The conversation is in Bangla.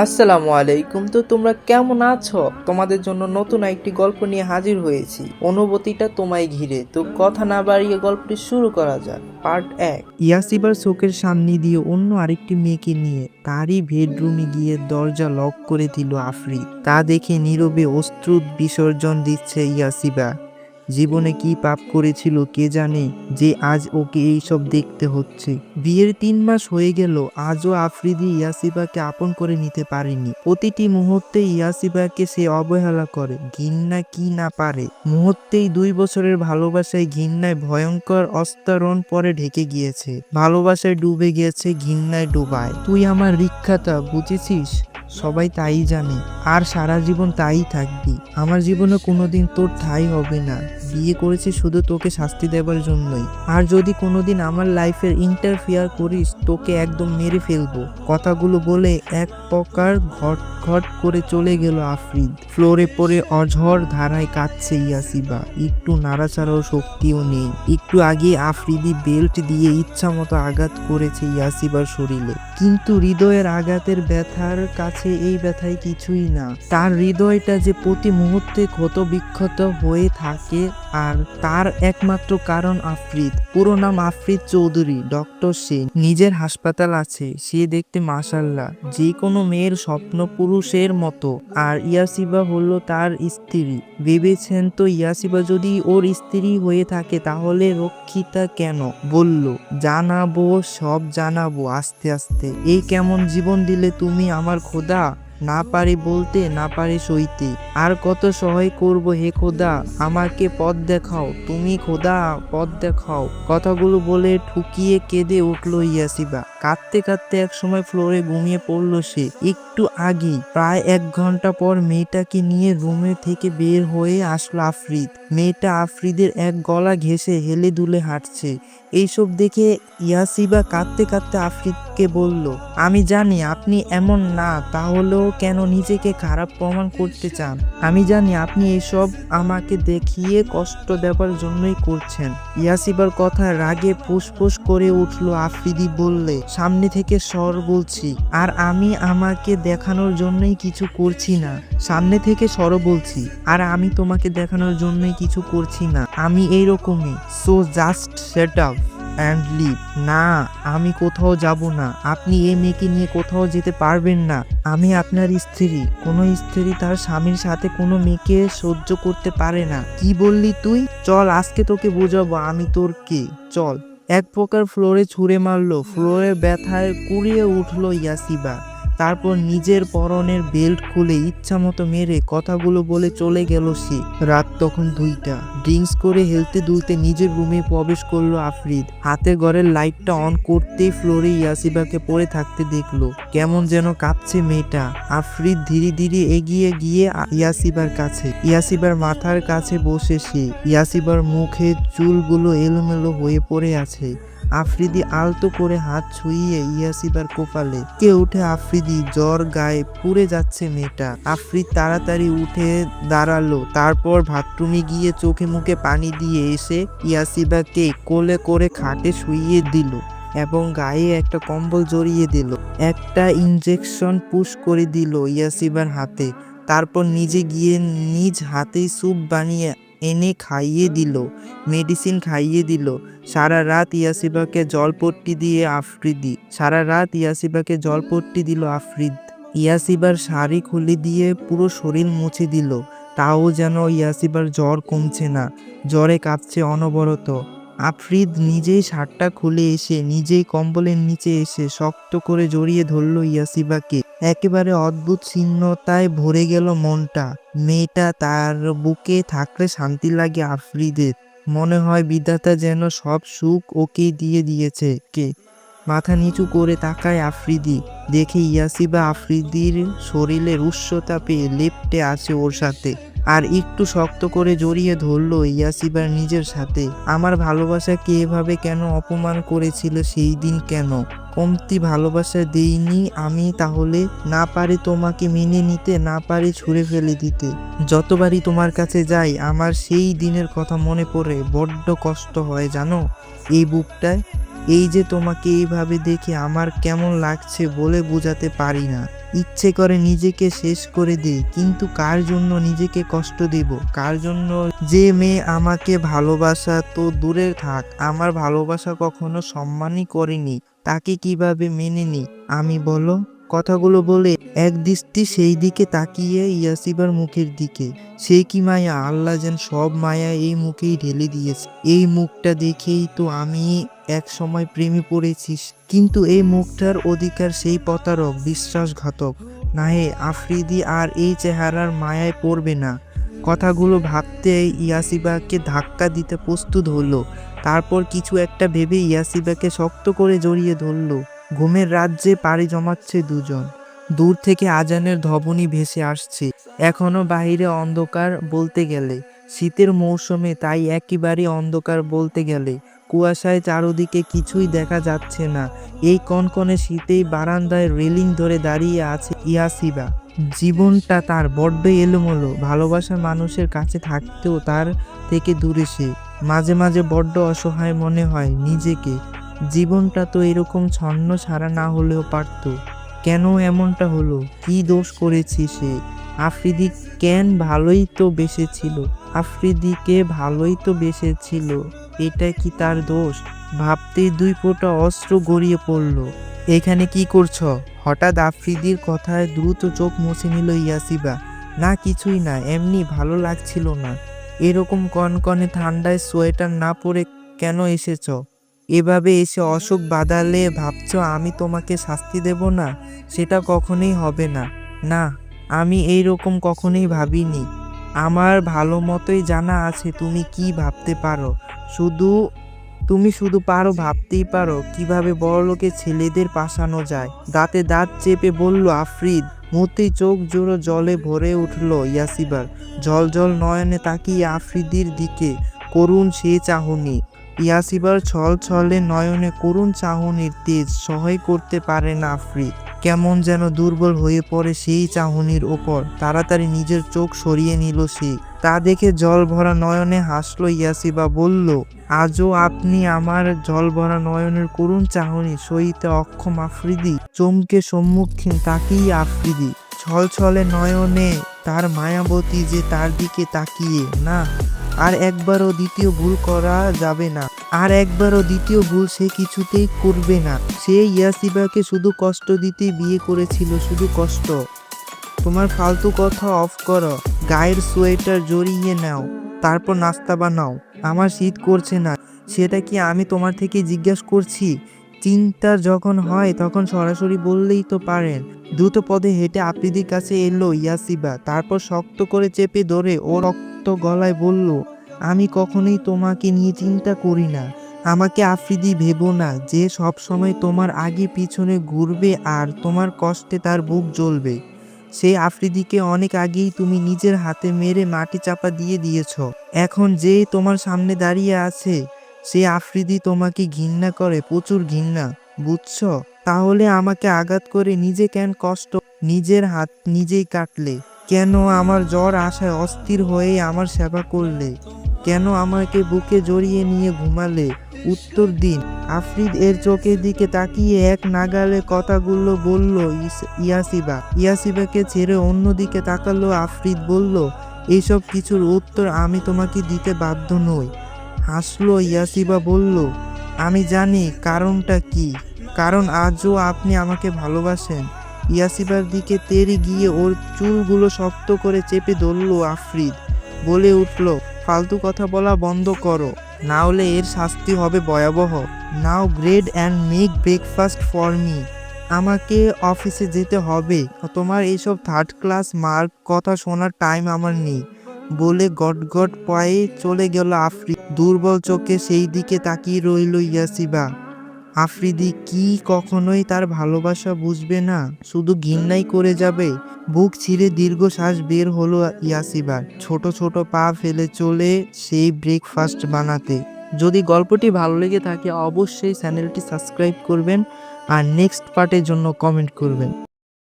আসসালামু আলাইকুম। তো তোমরা কেমন আছো? তোমাদের জন্য নতুন একটি গল্প নিয়ে হাজির হয়েছি। অনুভূতিটা তোমায় ঘিরে। তো কথা না বাড়িয়ে গল্পটি শুরু করা যাক। পার্ট 1। ইয়াসিবার চোখের সামনে দিয়ে অন্য আরেকটি মেয়েকে নিয়ে তারই বেডরুমে গিয়ে দরজা লক করে দিল আফরিদ। তা দেখে নীরবে অশ্রু বিসর্জন দিচ্ছে ইয়াসিবা। জীবনে কি পাপ করেছিল কে জানে, যে আজ ওকে এইসব দেখতে হচ্ছে। বিয়ের 3 মাস হয়ে গেল, আজও আফ্রিদি ইয়াসিবাকে আপন করে নিতে পারেনি। প্রতিটি মুহূর্তে ইয়াসিবাকে সে অবহেলা করে, ঘৃণা কি না পারে। মুহূর্তেই 2 বছরের ভালোবাসায় ঘৃণায় ভয়ঙ্কর অস্তরণ পরে ঢেকে গিয়েছে। ভালোবাসায় ডুবে গিয়েছে, ঘৃণায় ডুবায়। তুই আমার রিক্ষাটা, বুঝেছিস? সবাই তাই জানে, আর সারা জীবন তাই থাকবি। আমার জীবনে কোনোদিন তোর ঠাঁই হবে না। বিয়ে করেছি শুধু তোকে শাস্তি দেবার জন্যই। আর যদি কোনোদিন আমার লাইফের ইন্টারফিয়ার করিস, তোকে একদম মেরে ফেলবো। কথাগুলো বলে এক প্রকার ঘট ঘট করে চলে গেল আফরিদ। ফ্লোরে পড়ে অঝড় ধারায় কাঁদছে ইয়াসিবা। একটু নাড়াচাড়াও শক্তিও নেই। একটু আগে আফ্রিদি বেল্ট দিয়ে ইচ্ছা মতো আঘাত করেছে ইয়াসিবার শরীরে, কিন্তু হৃদয়ের আঘাতের ব্যথার কাছে এই ব্যথায় কিছুই না। তার হৃদয়টা যে প্রতি মুহূর্তে ক্ষত বিক্ষত হয়ে থাকে, আর তার একমাত্র কারণ আফ্রিদ। পুরো নাম আফ্রিদ চৌধুরী। ডক্টর সে, নিজের হাসপাতাল আছে, সে দেখতে মাশাআল্লাহ যে কোনো মেয়ের স্বপ্ন পুরুষের মতো। আর ইয়াসিবা হলো তার স্ত্রী। ভেবেছেন তো ইয়াসিবা যদি ওর স্ত্রী হয়ে থাকে তাহলে রক্ষিতা কেন? বলল, জানাবো, সব জানাবো আস্তে আস্তে। এই কেমন জীবন দিলে তুমি আমার খোদা? না পারি বলতে, না পারি সইতে। আর কত সহায় করব হে খোদা, আমাকে পথ দেখাও, তুমি খোদা পথ দেখাও। কথাগুলো বলে ঠুকিয়ে কেঁদে উঠল ইয়াসিবা। কাঁদতে কাঁদতে এক সময় ফ্লোরে ঘুমিয়ে পড়ল সে। একটু আগেই, প্রায় 1 ঘন্টা পর মেয়েটাকে নিয়ে রুমে থেকে বের হয়ে আসলো আফরিদ। মেয়েটা আফরিদের এক গলা ঘেঁষে হেলে দুলে হাঁটছে। এইসব দেখে ইয়াসিবা কাঁদতে কাঁদতে আফরিদকে বলল, আমি জানি আপনি এমন না, তাহলেও কেন নিজেকে খারাপ প্রমাণ করতে চান? আমি জানি আপনি এসব আমাকে দেখিয়ে কষ্ট দেবার জন্যই করছেন। ইয়াসিবার কথা রাগে ফুসফুস করে উঠল আফ্রিদি। বললে, সামনে থেকে সর বলছি, আর আমি আমাকে দেখানোর জন্যই কিছু করছি না। সামনে থেকে সর বলছি, আর আমি তোমাকে দেখানোর জন্যই কিছু করছি না। আমি এইরকমই। So just set up and leave. না, আমি কোথাও যাব না। আপনি এই মেয়েকে নিয়ে কোথাও যেতে পারবেন না। আমি আপনার স্ত্রী। কোনো স্ত্রী তার স্বামীর সাথে কোনো মেয়েকে সহ্য করতে পারে না। কি বললি তুই? চল, আজকে তোকে বোঝাবো আমি তোর কে। চল। এক প্রকার ফ্লোরে ছুঁড়ে মারলো। ফ্লোরে ব্যথায় কুড়িয়ে উঠলো ইয়াসিবা। তারপর নিজের পরনের বেল্ট খুলে ইচ্ছা মতো মেরে কথাগুলো বলে চলে গেল সে। রাত তখন 2টা। ড্রিঙ্কস করে হেলতে দুলতে নিজের রুমে প্রবেশ করলো আফরিদ। হাতে ঘরের লাইটটা অন করতেই ফ্লোরে ইয়াসিবাকে পড়ে থাকতে দেখলো। কেমন যেন কাঁপছে মেয়েটা। আফরিদ ধীরে ধীরে এগিয়ে গিয়ে ইয়াসিবার কাছে, ইয়াসিবার মাথার কাছে বসে সে। ইয়াসিবার মুখে চুলগুলো এলোমেলো হয়ে পড়ে আছে। আফ্রিদি আলতো করে হাত ছুঁইয়ে ইয়াসিবার কোপালে। কে উঠে আফ্রিদি, জ্বর গায়ে পুড়ে যাচ্ছে মেয়েটা। আফ্রিদ তাড়াতাড়ি উঠে দাঁড়ালো। তারপর বাথরুমে গিয়ে চোখে মুখে পানি দিয়ে এসে ইয়াসিবাকে কোলে করে খাটে শুইয়ে দিল এবং গায়ে একটা কম্বল জড়িয়ে দিল। একটা ইনজেকশন পুশ করে দিল ইয়াসিবার হাতে। তারপর নিজে গিয়ে নিজ হাতেই স্যুপ বানিয়ে এনে খাইয়ে দিল, মেডিসিন খাইয়ে দিল। সারা রাত ইয়াসিবাকে জলপট্টি দিয়ে আফ্রিদি, সারা রাত ইয়াসিবাকে জলপট্টি দিল আফ্রিদ। ইয়াসিবার শাড়ি খুলে দিয়ে পুরো শরীর মুছে দিল। তাও যেন ইয়াসিবার জ্বর কমছে না, জ্বরে কাঁপছে অনবরত। আফ্রিদ নিজেই শার্টটা খুলে এসে নিজেই কম্বলের নিচে এসে শক্ত করে জড়িয়ে ধরল ইয়াসিবাকে। একেবারে অদ্ভুত ছিন্নতায় ভরে গেল মনটা। মেয়েটা তার বুকে থাকলে শান্তি লাগে আফ্রিদের। মনে হয় বিধাতা যেন সব সুখ ওকেই দিয়ে দিয়েছে। কে মাথা নিচু করে তাকায় আফ্রিদি। দেখে ইয়াসিবা আফ্রিদির শরীরের উষ্ণতা পেয়ে লেপ্টে আছে ওর সাথে, আর একটু শক্ত করে জড়িয়ে ধরলো ইয়াসিবার নিজের সাথে। আমার ভালোবাসাকে এভাবে কেন অপমান করেছিল সেই দিন? কেন কমতি ভালোবাসা দেইনি আমি? তাহলে না পারি তোমাকে মেনে নিতে, না পারি ছুঁড়ে ফেলে দিতে। যতবারই তোমার কাছে যাই আমার সেই দিনের কথা মনে পড়ে বড্ড কষ্ট হয় জানো, এই বুকটায়। এই যে তোমাকে এইভাবে দেখে আমার কেমন লাগছে বলে বোঝাতে পারি না। ইচ্ছে করে নিজেকে শেষ করে দিই, কিন্তু কার জন্য নিজেকে কষ্ট দেব? কার জন্য? যে মেয়ে আমাকে ভালোবাসা তো দূরে থাক, আমার ভালোবাসা কখনো সম্মানই করেনি, তাকে কিভাবে মেনে নিই আমি বলো? কথাগুলো বলে এক দৃষ্টি সেই দিকে তাকিয়ে ইয়াসিবার মুখের দিকে। সে কি মায়া! আল্লাহ যেন সব মায়া এই মুখেই ঢেলে দিয়েছে। এই মুখটা দেখেই তো আমি এক সময় প্রেমে পড়েছিস, কিন্তু এই মুখটার অধিকার সেই প্রতারক, বিশ্বাসঘাতক। না হে আফ্রিদি আর এই চেহারার মায়ায় পড়বে না। কথাগুলো ভাবতে ইয়াসিবাকে ধাক্কা দিতে প্রস্তুত হলো। তারপর কিছু একটা ভেবে ইয়াসিবাকে শক্ত করে জড়িয়ে ধরলো। ঘুমের রাজ্যে পাড়ি জমাচ্ছে দুজন। দূর থেকে আজানের ধ্বনি ভেসে আসছে। এখনো বাহিরে অন্ধকার বলতে গেলে, শীতের মৌসুমে তাই একেবারে অন্ধকার বলতে গেলে। কুয়াশায় চারদিকে কিছুই দেখা যাচ্ছে না। এই কনকনে শীতেই বারান্দায় রেলিং ধরে দাঁড়িয়ে আছে ইয়াসিবা। জীবনটা তার বড্ড এলোমেলো। ভালোবাসার মানুষের কাছে থাকতেও তার থেকে দূরে সে। মাঝে মাঝে বড্ড অসহায় মনে হয় নিজেকে। জীবনটা তো এরকম ছন্ন ছাড়া না হলেও পারত। কেন এমনটা হলো? কি দোষ করেছি সে? আফ্রিদি কেন ভালোই তো বেসেছিল, আফ্রিদিকে ভালোই তো বেসেছিল, এটা কি তার দোষ? ভাবতেই দুই ফোঁটা অশ্রু গড়িয়ে পড়ল। এখানে কি করছ? হঠাৎ আফ্রিদির কথায় দ্রুত চোখ মুছে নিল ইয়াসিবা। না কিছুই না, এমনি ভালো লাগছিল না। এরকম কনকনে ঠান্ডায় সোয়েটার না পরে কেন এসেছ? এভাবে এসে অসুখ বাঁধালে ভাবছ আমি তোমাকে শাস্তি দেব না? সেটা কখনোই হবে না। না, আমি এই রকম কখনোই ভাবিনি। আমার ভালো মতোই জানা আছে তুমি কি ভাবতে পারো। তুমি শুধু পারো, ভাবতেই পারো কিভাবে বড়লোকের ছেলেদের পাশানো যায়। দাঁতে দাঁত চেপে বলল আফ্রিদ। মুহূর্তেই চোখ জোড়ো জলে ভরে উঠল ইয়াসিবার। জল জল নয়নে তাকিয়ে আফ্রিদির দিকে করুণ সে চাহনি। ইয়াসিবার ছল ছলে নয়নে করুণ চাহনির তেজ সহ্য করতে পারে না আফ্রিদ। কেমন যেন দুর্বল হয়ে পড়ে সেই চাহনির ওপর। তাড়াতাড়ি নিজের চোখ সরিয়ে নিল সে। তা দেখে জল ভরা নয়নে হাসল ইয়াসিবা। বলল, আজও আপনি আমার জল ভরা নয়নের করুণ চাহনি সইতে অক্ষম আফ্রিদি? চমকে সম্মুখীন তাকিয়ে আফ্রিদি। ছল ছলে নয়নে তার মায়াবতী যে তার দিকে তাকিয়ে। না, আর একবারও দ্বিতীয় ভুল করা যাবে না। আর একবারও দ্বিতীয় ভুল সে কিছুতেই করবে না। সে ইয়াসিবাকে শুধু কষ্ট দিতেই বিয়ে করেছিল, শুধু কষ্ট। তোমার ফালতু কথা অফ করো, গায়ের সোয়েটার জড়িয়ে নাও, তারপর নাস্তা বানাও। আমার শীত করছে না, সেটা কি আমি তোমার থেকে জিজ্ঞাসা করছি? চিন্তা যখন হয় তখন সরাসরি বললেই তো পারেন। দ্রুত পদে হেঁটে আফ্রিদির কাছে এলো ইয়াসিবা। তারপর শক্ত করে চেপে ধরে ও রক্ত গলায় বলল, আমি কখনোই তোমাকে নিয়ে চিন্তা করি না। আমাকে আফ্রিদি ভেবো না, যে সব সময় তোমার আগে পিছনে ঘুরবে আর তোমার কষ্টে তার বুক জ্বলবে। সেই আফ্রিদিকে অনেক আগেই তুমি নিজের হাতে মেরে মাটি চাপা দিয়ে দিয়েছ। এখন যে তোমার সামনে দাঁড়িয়ে আছে সে আফ্রিদি তোমাকে ঘৃণা করে, প্রচুর ঘৃণা, বুঝছ? তাহলে আমাকে আঘাত করে নিজে কেন কষ্ট নিজের হাত নিজেই কাটলে? কেন আমার জ্বর আশায় অস্থির হয়ে আমার সেবা করলে? কেন আমাকে বুকে জড়িয়ে নিয়ে ঘুমালে? উত্তর দিন। আফ্রিদ এর চোখের দিকে তাকিয়ে এক নাগালে কথাগুলো বলল ইয়াসিবা। ইয়াসিবাকে ছেড়ে অন্যদিকে তাকালো আফ্রিদ। বলল, এইসব কিছুর উত্তর আমি তোমাকে দিতে বাধ্য নই। হাসলো ইয়াসিবা। বলল, আমি জানি কারণটা কি। কারণ আজও আপনি আমাকে ভালোবাসেন। ইয়াসিবার দিকে তেড়ে গিয়ে ওর চুলগুলো শক্ত করে চেপে ধরল আফ্রিদ। বলে উঠল, ফালতু কথা বলা বন্ধ করো, না হলে এর শাস্তি হবে ভয়াবহ। Now grade and make breakfast for me. আমাকে অফিসে যেতে হবে। তোমার এইসব থার্ড ক্লাস মার্ক কথা শোনার টাইম আমার নেই। বলে গটগট পায়ে চলে গেল আফ্রিদ। দুর্বল চোখে সেই দিকে তাকিয়ে রইল ইয়াসিবা। আফ্রিদি কি কখনোই তার ভালোবাসা বুঝবে না? শুধু ঘৃণাই করে যাবে? বুক ছিঁড়ে দীর্ঘশ্বাস বের হলো ইয়াসিবার। ছোট ছোট পা ফেলে চলে সেই ব্রেকফাস্ট বানাতে। যদি গল্পটি ভালো লেগে থাকে অবশ্যই চ্যানেলটি সাবস্ক্রাইব করবেন আর নেক্সট পার্টের জন্য কমেন্ট করবেন।